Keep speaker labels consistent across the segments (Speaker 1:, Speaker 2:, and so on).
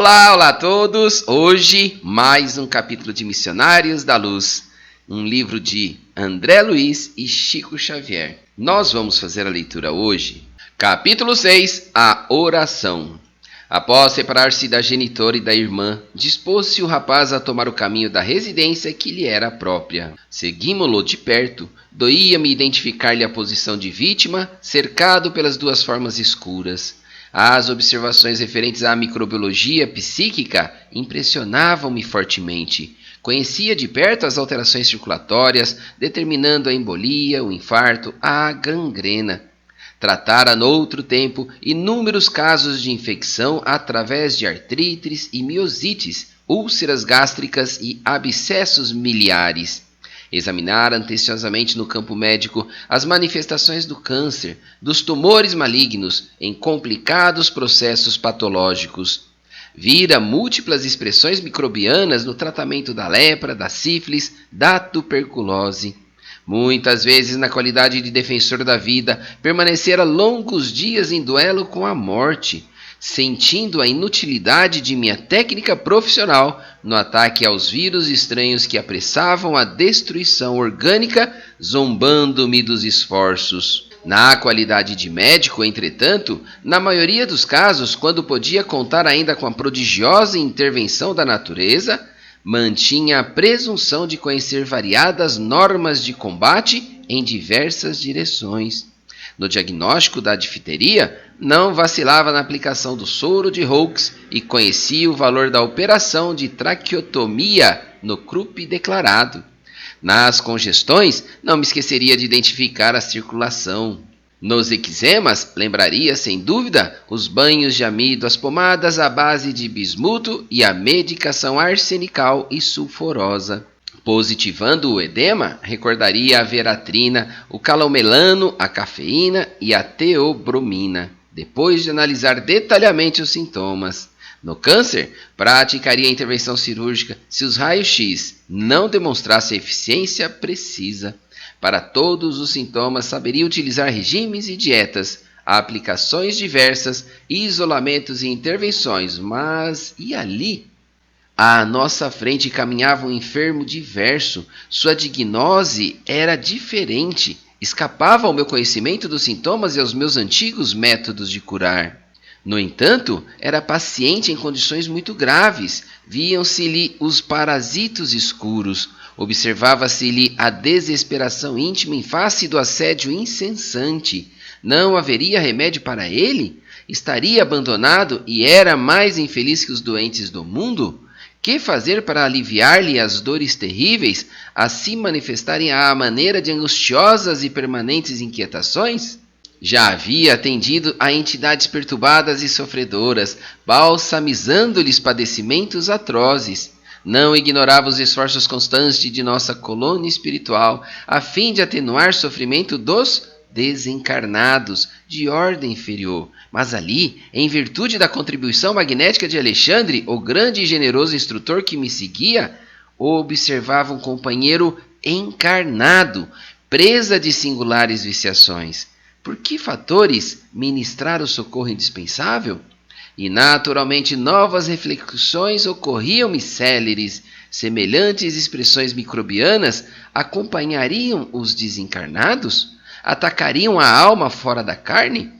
Speaker 1: Olá, olá a todos! Hoje, mais um capítulo de Missionários da Luz, um livro de André Luiz e Chico Xavier. Nós vamos fazer a leitura hoje. Capítulo 6, a oração. Após separar-se da genitora e da irmã, dispôs-se o rapaz a tomar o caminho da residência que lhe era própria. Seguimo-lo de perto, doía-me identificar-lhe a posição de vítima, cercado pelas duas formas escuras. As observações referentes à microbiologia psíquica impressionavam-me fortemente. Conhecia de perto as alterações circulatórias, determinando a embolia, o infarto, a gangrena. Tratara noutro tempo inúmeros casos de infecção através de artrites e miosites, úlceras gástricas e abscessos miliares. Examinara atenciosamente no campo médico as manifestações do câncer, dos tumores malignos em complicados processos patológicos. Vira múltiplas expressões microbianas no tratamento da lepra, da sífilis, da tuberculose. Muitas vezes, na qualidade de defensor da vida, permanecera longos dias em duelo com a morte, sentindo a inutilidade de minha técnica profissional no ataque aos vírus estranhos que apressavam a destruição orgânica, zombando-me dos esforços. Na qualidade de médico, entretanto, na maioria dos casos, quando podia contar ainda com a prodigiosa intervenção da natureza, mantinha a presunção de conhecer variadas normas de combate em diversas direções. No diagnóstico da difteria, não vacilava na aplicação do soro de Hooks e conhecia o valor da operação de traqueotomia no Krupp declarado. Nas congestões, não me esqueceria de identificar a circulação. Nos eczemas, lembraria sem dúvida os banhos de amido, as pomadas à base de bismuto e a medicação arsenical e sulfurosa. Positivando o edema, recordaria a veratrina, o calomelano, a cafeína e a teobromina, depois de analisar detalhadamente os sintomas. No câncer, praticaria a intervenção cirúrgica se os raios-x não demonstrassem eficiência precisa. Para todos os sintomas, saberia utilizar regimes e dietas, aplicações diversas, isolamentos e intervenções, mas e ali? À nossa frente caminhava um enfermo diverso. Sua diagnose era diferente. Escapava ao meu conhecimento dos sintomas e aos meus antigos métodos de curar. No entanto, era paciente em condições muito graves. Viam-se-lhe os parasitos escuros. Observava-se-lhe a desesperação íntima em face do assédio incessante. Não haveria remédio para ele? Estaria abandonado e era mais infeliz que os doentes do mundo? Que fazer para aliviar-lhe as dores terríveis, assim manifestarem à maneira de angustiosas e permanentes inquietações? Já havia atendido a entidades perturbadas e sofredoras, balsamizando-lhes padecimentos atrozes. Não ignorava os esforços constantes de nossa colônia espiritual, a fim de atenuar sofrimento dos desencarnados de ordem inferior. Mas ali, em virtude da contribuição magnética de Alexandre, o grande e generoso instrutor que me seguia, observava um companheiro encarnado, presa de singulares viciações. Por que fatores ministrar o socorro indispensável? E naturalmente novas reflexões ocorriam-me céleres. Semelhantes expressões microbianas acompanhariam os desencarnados? Atacariam a alma fora da carne?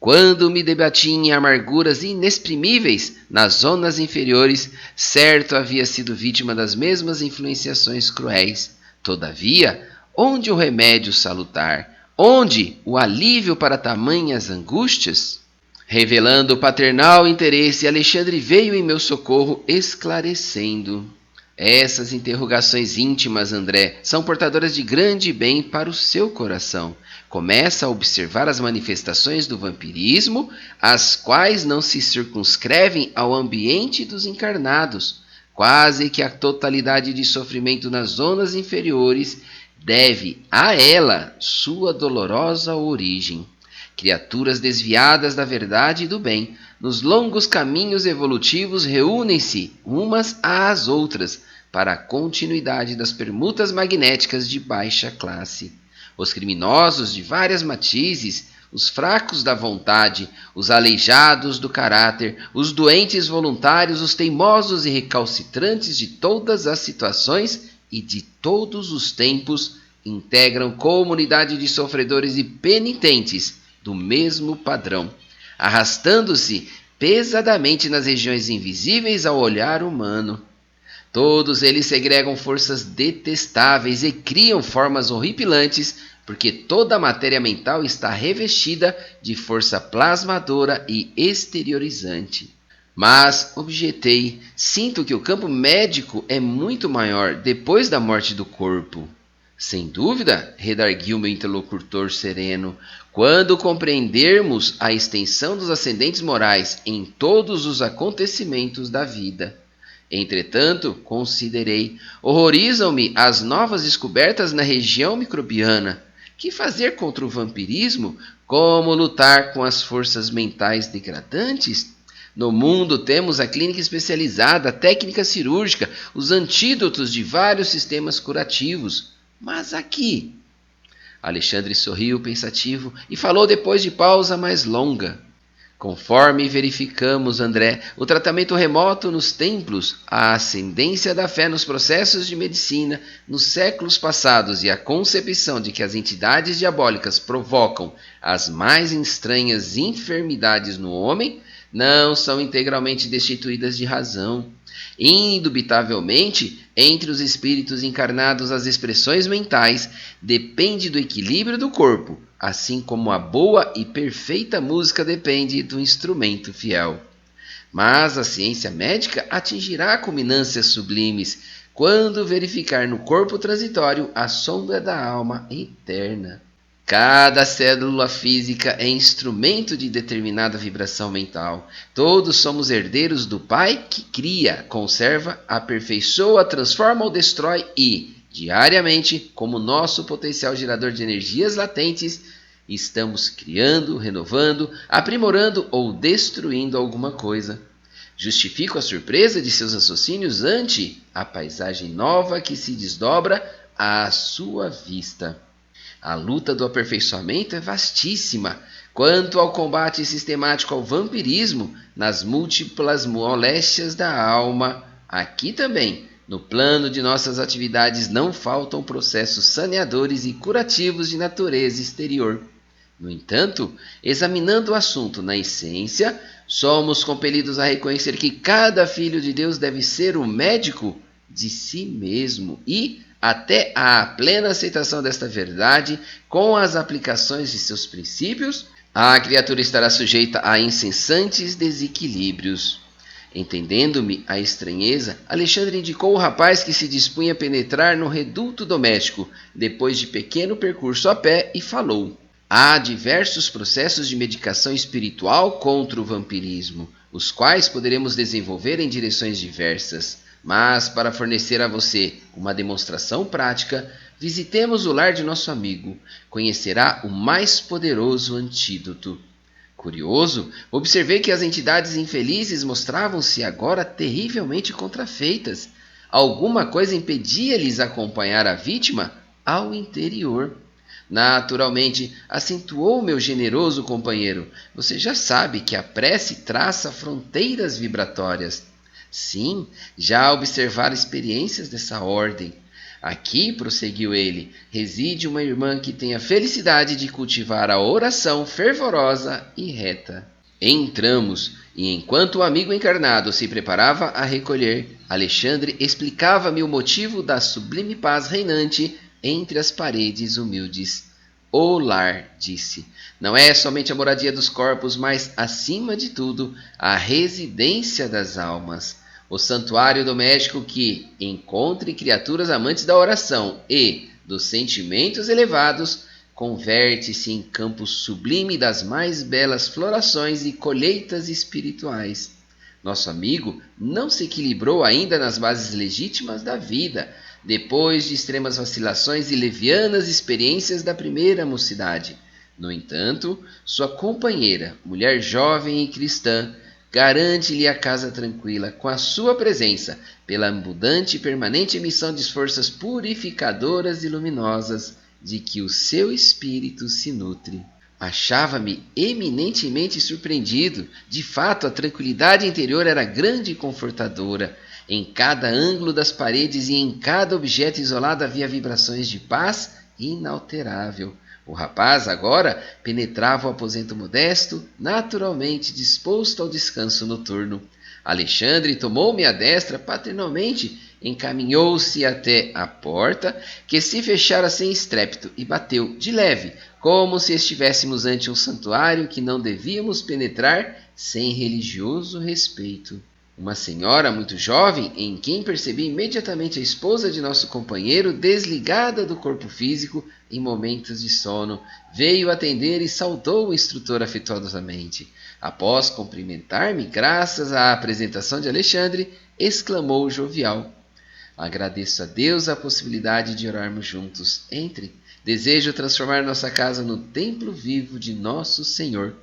Speaker 1: Quando me debati em amarguras inexprimíveis nas zonas inferiores, certo havia sido vítima das mesmas influenciações cruéis. Todavia, onde o remédio salutar? Onde o alívio para tamanhas angústias? Revelando paternal interesse, Alexandre veio em meu socorro esclarecendo. Essas interrogações íntimas, André, são portadoras de grande bem para o seu coração. Começa a observar as manifestações do vampirismo, as quais não se circunscrevem ao ambiente dos encarnados. Quase que a totalidade de sofrimento nas zonas inferiores deve a ela sua dolorosa origem. Criaturas desviadas da verdade e do bem, nos longos caminhos evolutivos reúnem-se umas às outras para a continuidade das permutas magnéticas de baixa classe. Os criminosos de várias matizes, os fracos da vontade, os aleijados do caráter, os doentes voluntários, os teimosos e recalcitrantes de todas as situações e de todos os tempos, integram comunidade de sofredores e penitentes do mesmo padrão, arrastando-se pesadamente nas regiões invisíveis ao olhar humano. Todos eles segregam forças detestáveis e criam formas horripilantes, porque toda a matéria mental está revestida de força plasmadora e exteriorizante. Mas, objetei, sinto que o campo médico é muito maior depois da morte do corpo. Sem dúvida, redarguiu meu interlocutor sereno, quando compreendermos a extensão dos ascendentes morais em todos os acontecimentos da vida. Entretanto, considerei, horrorizam-me as novas descobertas na região microbiana. Que fazer contra o vampirismo? Como lutar com as forças mentais degradantes? No mundo temos a clínica especializada, a técnica cirúrgica, os antídotos de vários sistemas curativos. Mas aqui... Alexandre sorriu pensativo e falou depois de pausa mais longa. Conforme verificamos, André, o tratamento remoto nos templos, a ascendência da fé nos processos de medicina nos séculos passados e a concepção de que as entidades diabólicas provocam as mais estranhas enfermidades no homem não são integralmente destituídas de razão. Indubitavelmente, entre os espíritos encarnados, as expressões mentais dependem do equilíbrio do corpo, assim como a boa e perfeita música depende do instrumento fiel. Mas a ciência médica atingirá culminâncias sublimes quando verificar no corpo transitório a sombra da alma eterna. Cada célula física é instrumento de determinada vibração mental. Todos somos herdeiros do Pai que cria, conserva, aperfeiçoa, transforma ou destrói e, diariamente, como nosso potencial gerador de energias latentes, estamos criando, renovando, aprimorando ou destruindo alguma coisa. Justifico a surpresa de seus raciocínios ante a paisagem nova que se desdobra à sua vista. A luta do aperfeiçoamento é vastíssima. Quanto ao combate sistemático ao vampirismo, nas múltiplas moléstias da alma, aqui também, no plano de nossas atividades, não faltam processos saneadores e curativos de natureza exterior. No entanto, examinando o assunto na essência, somos compelidos a reconhecer que cada filho de Deus deve ser o médico de si mesmo e, até a plena aceitação desta verdade, com as aplicações de seus princípios, a criatura estará sujeita a incessantes desequilíbrios. Entendendo-me a estranheza, Alexandre indicou o rapaz que se dispunha a penetrar no reduto doméstico, depois de pequeno percurso a pé, e falou: há diversos processos de medicação espiritual contra o vampirismo, os quais poderemos desenvolver em direções diversas. Mas, para fornecer a você uma demonstração prática, visitemos o lar de nosso amigo. Conhecerá o mais poderoso antídoto. Curioso, observei que as entidades infelizes mostravam-se agora terrivelmente contrafeitas. Alguma coisa impedia-lhes acompanhar a vítima ao interior. Naturalmente, acentuou meu generoso companheiro, você já sabe que a prece traça fronteiras vibratórias. Sim, já observara experiências dessa ordem. Aqui, prosseguiu ele, reside uma irmã que tem a felicidade de cultivar a oração fervorosa e reta. Entramos, e enquanto o amigo encarnado se preparava a recolher, Alexandre explicava-me o motivo da sublime paz reinante entre as paredes humildes. O lar, disse, não é somente a moradia dos corpos, mas, acima de tudo, a residência das almas. O santuário doméstico que encontre criaturas amantes da oração e dos sentimentos elevados, converte-se em campo sublime das mais belas florações e colheitas espirituais. Nosso amigo não se equilibrou ainda nas bases legítimas da vida, depois de extremas vacilações e levianas experiências da primeira mocidade. No entanto, sua companheira, mulher jovem e cristã, garante-lhe a casa tranquila com a sua presença, pela abundante e permanente emissão de forças purificadoras e luminosas de que o seu espírito se nutre. Achava-me eminentemente surpreendido. De fato, a tranquilidade interior era grande e confortadora. Em cada ângulo das paredes e em cada objeto isolado havia vibrações de paz inalterável. O rapaz agora penetrava o aposento modesto, naturalmente disposto ao descanso noturno. Alexandre tomou-me à destra paternalmente, encaminhou-se até a porta, que se fechara sem estrépito, e bateu de leve, como se estivéssemos ante um santuário que não devíamos penetrar sem religioso respeito. Uma senhora muito jovem, em quem percebi imediatamente a esposa de nosso companheiro, desligada do corpo físico em momentos de sono, veio atender e saudou o instrutor afetuosamente. Após cumprimentar-me, graças à apresentação de Alexandre, exclamou jovial: agradeço a Deus a possibilidade de orarmos juntos. Entre. Desejo transformar nossa casa no templo vivo de nosso Senhor.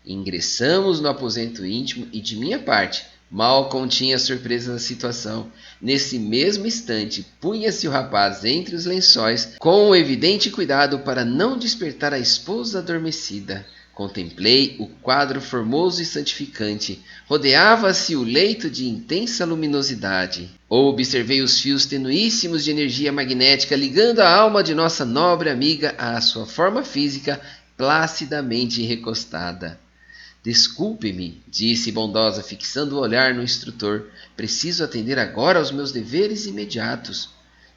Speaker 1: Ingressamos no aposento íntimo e, de minha parte, mal continha a surpresa da situação. Nesse mesmo instante, punha-se o rapaz entre os lençóis, com um evidente cuidado para não despertar a esposa adormecida. Contemplei o quadro formoso e santificante. Rodeava-se o leito de intensa luminosidade. Observei os fios tenuíssimos de energia magnética ligando a alma de nossa nobre amiga à sua forma física placidamente recostada. Desculpe-me, disse bondosa, fixando o olhar no instrutor. Preciso atender agora aos meus deveres imediatos.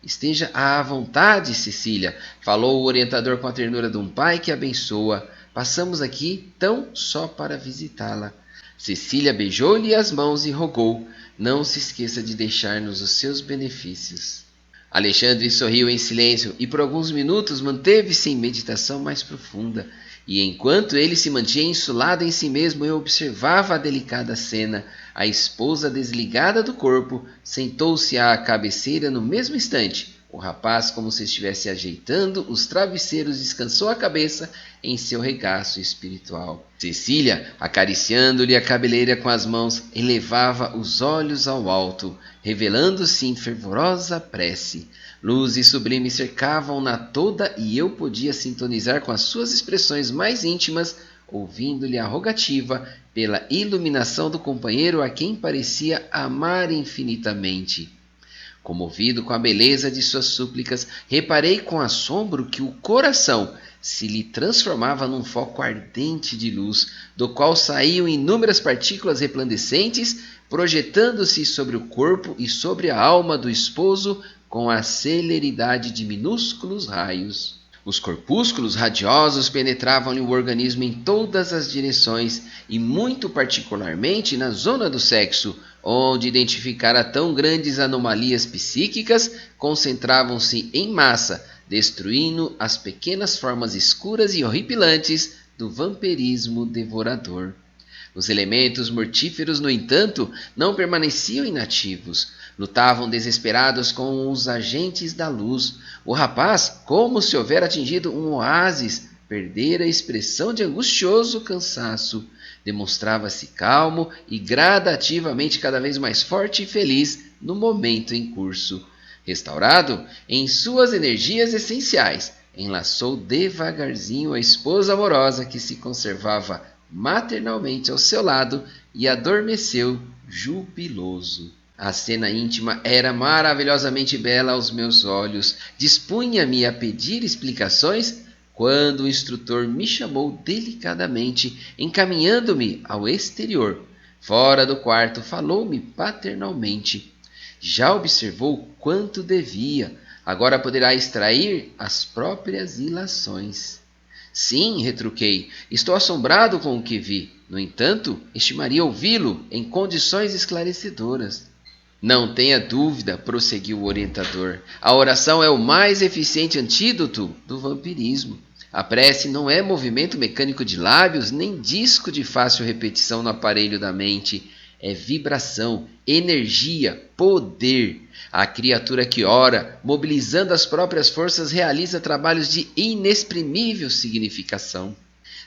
Speaker 1: Esteja à vontade, Cecília, falou o orientador com a ternura de um pai que abençoa. Passamos aqui tão só para visitá-la. Cecília beijou-lhe as mãos e rogou: não se esqueça de deixar-nos os seus benefícios. Alexandre sorriu em silêncio e por alguns minutos manteve-se em meditação mais profunda. E enquanto ele se mantinha insulado em si mesmo, eu observava a delicada cena. A esposa, desligada do corpo, sentou-se à cabeceira no mesmo instante. O rapaz, como se estivesse ajeitando os travesseiros, descansou a cabeça em seu regaço espiritual. Cecília, acariciando-lhe a cabeleira com as mãos, elevava os olhos ao alto, revelando-se em fervorosa prece. Luzes sublimes cercavam-na toda e eu podia sintonizar com as suas expressões mais íntimas, ouvindo-lhe a rogativa pela iluminação do companheiro a quem parecia amar infinitamente. Comovido com a beleza de suas súplicas, reparei com assombro que o coração se lhe transformava num foco ardente de luz, do qual saíam inúmeras partículas resplandecentes, projetando-se sobre o corpo e sobre a alma do esposo com a celeridade de minúsculos raios. Os corpúsculos radiosos penetravam-lhe o organismo em todas as direções e muito particularmente na zona do sexo, onde identificara tão grandes anomalias psíquicas, concentravam-se em massa, destruindo as pequenas formas escuras e horripilantes do vampirismo devorador. Os elementos mortíferos, no entanto, não permaneciam inativos. Lutavam desesperados com os agentes da luz. O rapaz, como se houvera atingido um oásis, perdera a expressão de angustioso cansaço. Demonstrava-se calmo e gradativamente cada vez mais forte e feliz no momento em curso. Restaurado em suas energias essenciais, enlaçou devagarzinho a esposa amorosa que se conservava maternalmente ao seu lado e adormeceu jubiloso. A cena íntima era maravilhosamente bela aos meus olhos. Dispunha-me a pedir explicações quando o instrutor me chamou delicadamente, encaminhando-me ao exterior. Fora do quarto, falou-me paternalmente. Já observou quanto devia. Agora poderá extrair as próprias ilações. Sim, retruquei. Estou assombrado com o que vi. No entanto, estimaria ouvi-lo em condições esclarecedoras. Não tenha dúvida, prosseguiu o orientador. A oração é o mais eficiente antídoto do vampirismo. A prece não é movimento mecânico de lábios, nem disco de fácil repetição no aparelho da mente. É vibração, energia, poder. A criatura que ora, mobilizando as próprias forças, realiza trabalhos de inexprimível significação.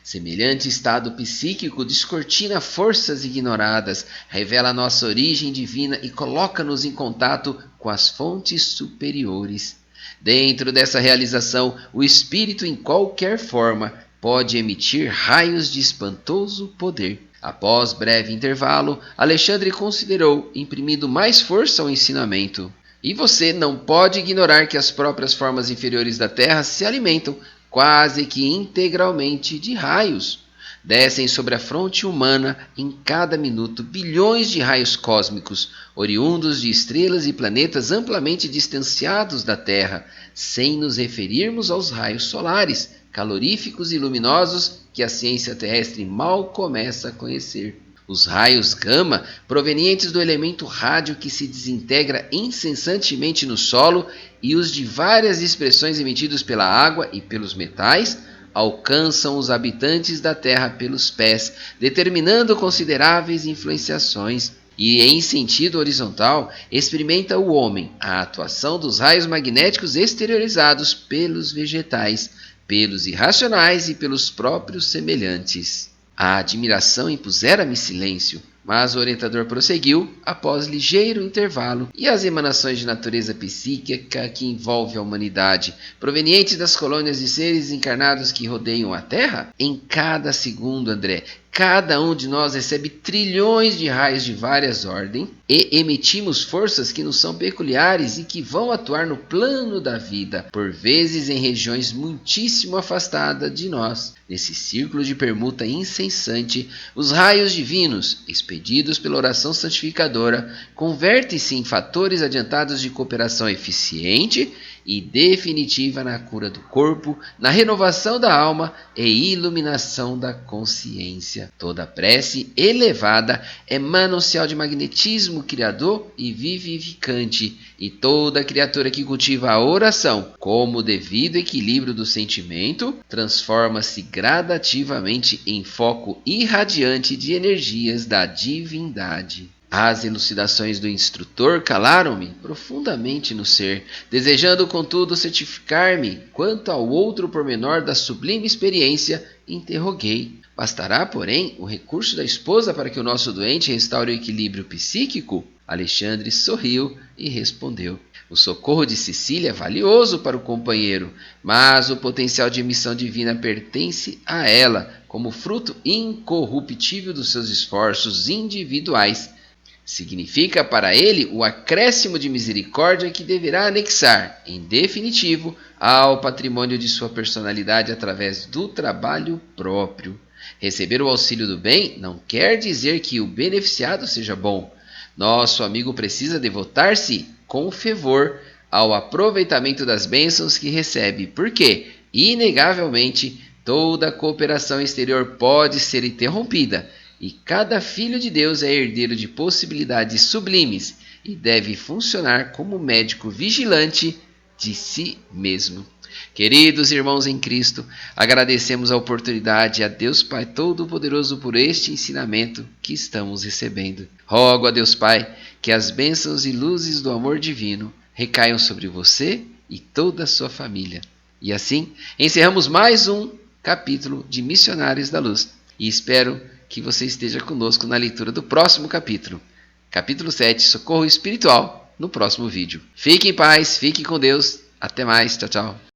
Speaker 1: Semelhante estado psíquico descortina forças ignoradas, revela nossa origem divina e coloca-nos em contato com as fontes superiores. Dentro dessa realização, o espírito, em qualquer forma, pode emitir raios de espantoso poder. Após breve intervalo, Alexandre considerou, imprimindo mais força ao ensinamento. E você não pode ignorar que as próprias formas inferiores da Terra se alimentam quase que integralmente de raios. Descem sobre a fronte humana em cada minuto bilhões de raios cósmicos, oriundos de estrelas e planetas amplamente distanciados da Terra, sem nos referirmos aos raios solares, caloríficos e luminosos que a ciência terrestre mal começa a conhecer. Os raios gama, provenientes do elemento rádio que se desintegra incessantemente no solo, e os de várias expressões emitidos pela água e pelos metais, alcançam os habitantes da Terra pelos pés, determinando consideráveis influenciações. E em sentido horizontal, experimenta o homem a atuação dos raios magnéticos exteriorizados pelos vegetais, pelos irracionais e pelos próprios semelhantes. A admiração impusera-me silêncio, mas o orientador prosseguiu, após ligeiro intervalo, e as emanações de natureza psíquica que envolve a humanidade, provenientes das colônias de seres encarnados que rodeiam a Terra? Em cada segundo, André, cada um de nós recebe trilhões de raios de várias ordens e emitimos forças que nos são peculiares e que vão atuar no plano da vida, por vezes em regiões muitíssimo afastadas de nós. Nesse círculo de permuta incessante, os raios divinos, expedidos pela oração santificadora, convertem-se em fatores adiantados de cooperação eficiente e definitiva na cura do corpo, na renovação da alma e iluminação da consciência. Toda prece elevada é manancial de magnetismo criador e vivificante, e toda criatura que cultiva a oração, como o devido equilíbrio do sentimento, transforma-se gradativamente em foco irradiante de energias da divindade. As elucidações do instrutor calaram-me profundamente no ser, desejando, contudo, certificar-me quanto ao outro pormenor da sublime experiência, interroguei. Bastará, porém, o recurso da esposa para que o nosso doente restaure o equilíbrio psíquico? Alexandre sorriu e respondeu: o socorro de Cecília é valioso para o companheiro, mas o potencial de emissão divina pertence a ela, como fruto incorruptível dos seus esforços individuais. Significa para ele o acréscimo de misericórdia que deverá anexar, em definitivo, ao patrimônio de sua personalidade através do trabalho próprio. Receber o auxílio do bem não quer dizer que o beneficiado seja bom. Nosso amigo precisa devotar-se com fervor ao aproveitamento das bênçãos que recebe, porque, inegavelmente, toda cooperação exterior pode ser interrompida, e cada filho de Deus é herdeiro de possibilidades sublimes e deve funcionar como médico vigilante de si mesmo. Queridos irmãos em Cristo, agradecemos a oportunidade a Deus Pai Todo-Poderoso por este ensinamento que estamos recebendo. Rogo a Deus Pai que as bênçãos e luzes do amor divino recaiam sobre você e toda a sua família. E assim, encerramos mais um capítulo de Missionários da Luz. E espero que você esteja conosco na leitura do próximo capítulo. Capítulo 7, Socorro Espiritual, no próximo vídeo. Fique em paz, fique com Deus. Até mais, tchau, tchau.